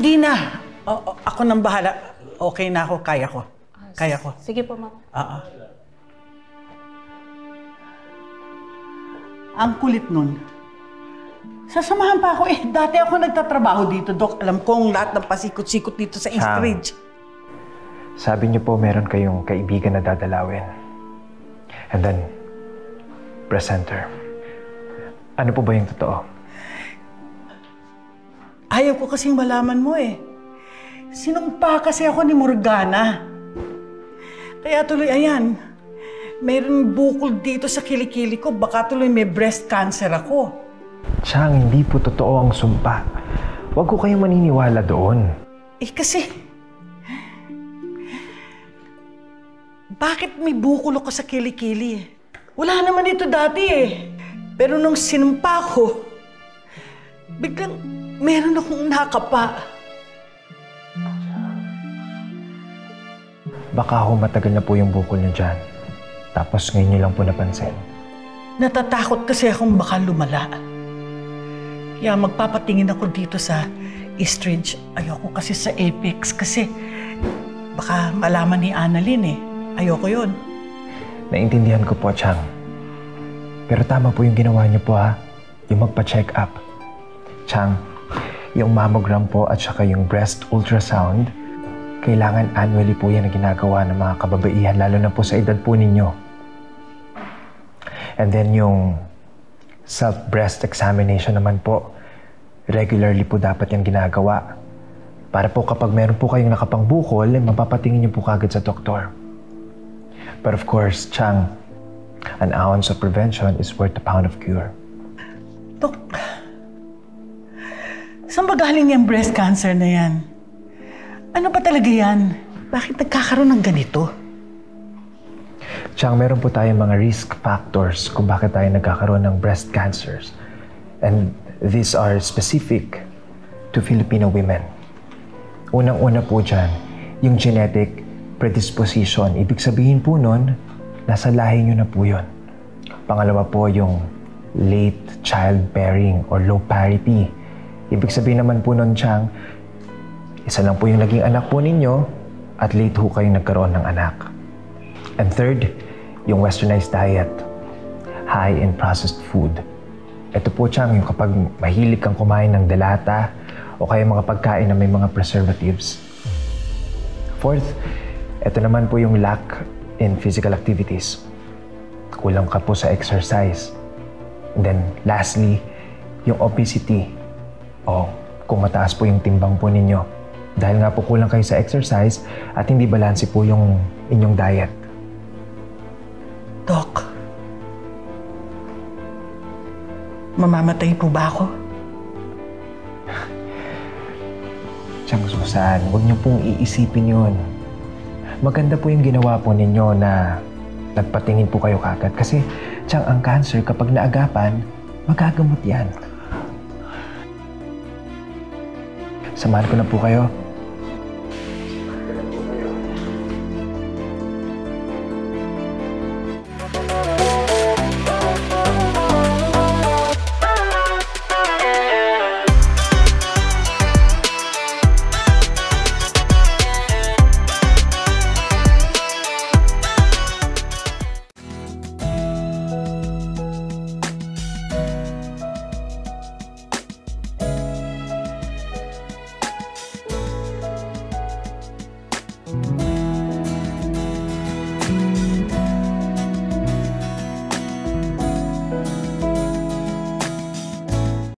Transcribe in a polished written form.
Hindi na. Ako nang bahala. Okay na ako. Kaya ko. Kaya ko. Sige po, ma'am. Oo. Ang kulit nun. Sasamahan pa ako eh. Dati ako nagtatrabaho dito, Dok. Alam ko ang lahat ng pasikot-sikot dito sa East Ridge. Sabi niyo po meron kayong kaibigan na dadalawin. And then, presenter. Ano po ba yung totoo? Ayaw ko kasing malaman mo eh. Sinumpa kasi ako ni Morgana. Kaya tuloy, ayan. Mayroong bukol dito sa kilikili ko. Baka tuloy may breast cancer ako. Chang, hindi po totoo ang sumpa. Huwag ko kayong maniniwala doon. Eh kasi... Bakit may bukol ako sa kilikili? Wala naman ito dati eh. Pero nung sinumpa ko, biglang meron akong nakapa. Baka ho matagal na po yung bukol niyo dyan. Tapos ngayon niyo lang po napansin. Natatakot kasi akong baka lumala. Kaya magpapatingin ako dito sa East Ridge. Ayoko kasi sa Apex kasi baka malaman ni Annalyn eh. Ayoko yun. Naintindihan ko po, Chang. Pero tama po yung ginawa niyo po ha. Yung magpa-check up. Chang, yung mammogram po at saka yung breast ultrasound, kailangan annually po yan na ginagawa ng mga kababaihan, lalo na po sa edad po ninyo. And then yung self-breast examination naman po, regularly po dapat yan ginagawa. Para po kapag meron po kayong nakapangbukol, mapapatingin niyo po kagad sa doktor. But of course, Chang, an ounce of prevention is worth a pound of cure. Dok, saan ba galing yung breast cancer na yan? Ano ba talaga yan? Bakit nagkakaroon ng ganito? Chang, meron po tayong mga risk factors kung bakit tayo nagkakaroon ng breast cancers. And these are specific to Filipino women. Unang-una po dyan, yung genetic predisposition. Ibig sabihin po nun, nasa lahi nyo na po yun. Pangalawa po yung late childbearing or low parity. Ibig sabihin naman po nun, Chang, isa lang po yung naging anak po ninyo at late ho kayong nagkaroon ng anak. And third, yung westernized diet. High in processed food. Ito po, Chang, yung kapag mahilig kang kumain ng delata o kaya mga pagkain na may mga preservatives. Fourth, ito naman po yung lack in physical activities. Kulang ka po sa exercise. And then, lastly, yung obesity. O kung mataas po yung timbang po ninyo. Dahil nga po kulang kayo sa exercise at hindi balanse po yung inyong diet. Dok, mamamatay po ba ako? Chang, Susan, huwag niyo pong iisipin yun. Maganda po yung ginawa po ninyo na nagpatingin po kayo kagad. Kasi, Chang, ang cancer kapag naagapan, magagamot yan. Samahan ko na po kayo.